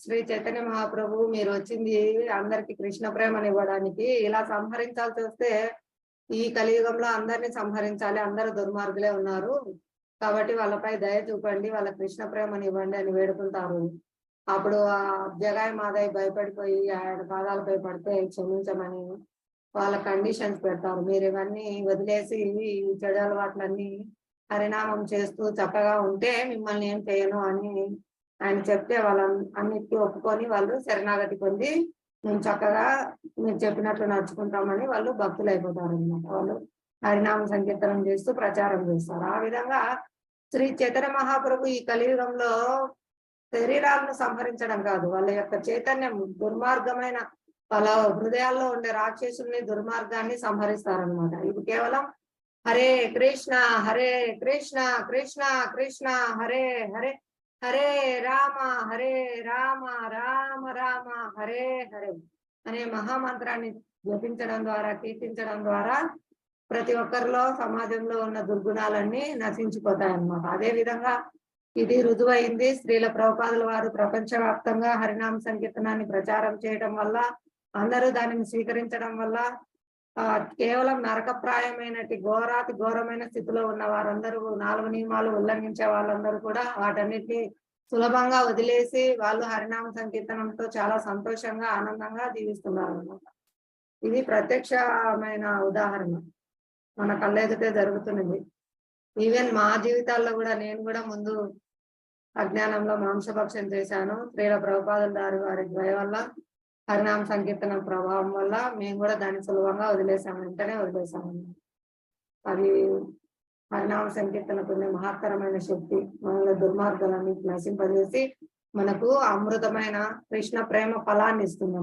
శ్రీ చైతన్య మహాప్రభు మీరు వచ్చింది అందరికి కృష్ణ ప్రేమని ఇవ్వడానికి. ఇలా సంహరించాల్సి వస్తే ఈ కలియుగంలో అందరినీ సంహరించాలి, అందరూ దుర్మార్గులే ఉన్నారు, కాబట్టి వాళ్ళపై దయ చూపండి, వాళ్ళ కృష్ణ ప్రేమని ఇవ్వండి అని వేడుకుంటారు. అప్పుడు ఆ జగాయి మాదయ్య భయపడిపోయి ఆయన పాదాలపై పడితే క్షమించమని వాళ్ళ కండిషన్స్ పెడతారు. మీరు ఇవన్నీ వదిలేసి ఈ చెడు అలవాట్లన్నీ హరినామం చేస్తూ చక్కగా ఉంటే మిమ్మల్ని ఏం చేయను అని ఆయన చెప్తే వాళ్ళ అన్నిటికీ ఒప్పుకొని వాళ్ళు శరణాగతి పొంది మేము చక్కగా మీరు చెప్పినట్లు నడుచుకుంటామని వాళ్ళు భక్తులు అయిపోతారు అనమాట. వాళ్ళు హరినామ సంకీర్తనం చేస్తూ ప్రచారం చేస్తారు. ఆ విధంగా శ్రీ చైతన్య మహాప్రభు ఈ కలియుగంలో శరీరాలను సంహరించడం కాదు, వాళ్ళ యొక్క చైతన్యం దుర్మార్గమైన వాళ్ళ హృదయాల్లో ఉండే రాక్షసుల్ని దుర్మార్గాన్ని సంహరిస్తారనమాట. ఇది కేవలం హరే కృష్ణ హరే కృష్ణ కృష్ణ కృష్ణ హరే హరే హరే రామ హరే రామ రామ రామ హరే హరే అనే మహామంత్రాన్ని జపించడం ద్వారా, కీర్తించడం ద్వారా ప్రతి ఒక్కరిలో సమాజంలో ఉన్న దుర్గుణాలన్నీ నశించిపోతాయి అన్నమాట. అదే విధంగా ఇది రుజువైంది. శ్రీల ప్రభుపాదుల వారు ప్రపంచవ్యాప్తంగా హరినామ సంకీర్తనాన్ని ప్రచారం చేయడం వల్ల, అందరూ దానిని స్వీకరించడం వల్ల కేవలం నరకప్రాయమైనటి ఘోరాతి ఘోరమైన స్థితిలో ఉన్న వారందరూ, 4 నియమాలు ఉల్లంఘించే వాళ్ళందరూ కూడా వాటన్నిటిని సులభంగా వదిలేసి వాళ్ళు హరినామ సంకీర్తనంతో చాలా సంతోషంగా ఆనందంగా జీవిస్తున్నారు అన్నమాట. ఇది ప్రత్యక్షమైన ఉదాహరణ మన కళ్ళెదుటే జరుగుతున్నది. ఈవెన్ మా జీవితాల్లో కూడా నేను కూడా ముందు అజ్ఞానంలో మాంసభక్షం చేశాను. శ్రీల ప్రభుపాదుల వారి దయ వల్ల, హరినామ సంకీర్తన ప్రభావం వల్ల మేము కూడా దాన్ని సులభంగా వదిలేసాము, వెంటనే వదిలేసాము. అది హరినామ సంకీర్తనకు మహత్తరమైన శక్తి మనలో దుర్మార్గాలన్నీ నశింపజేసి మనకు అమృతమైన కృష్ణ ప్రేమ ఫలాన్ని ఇస్తుంది.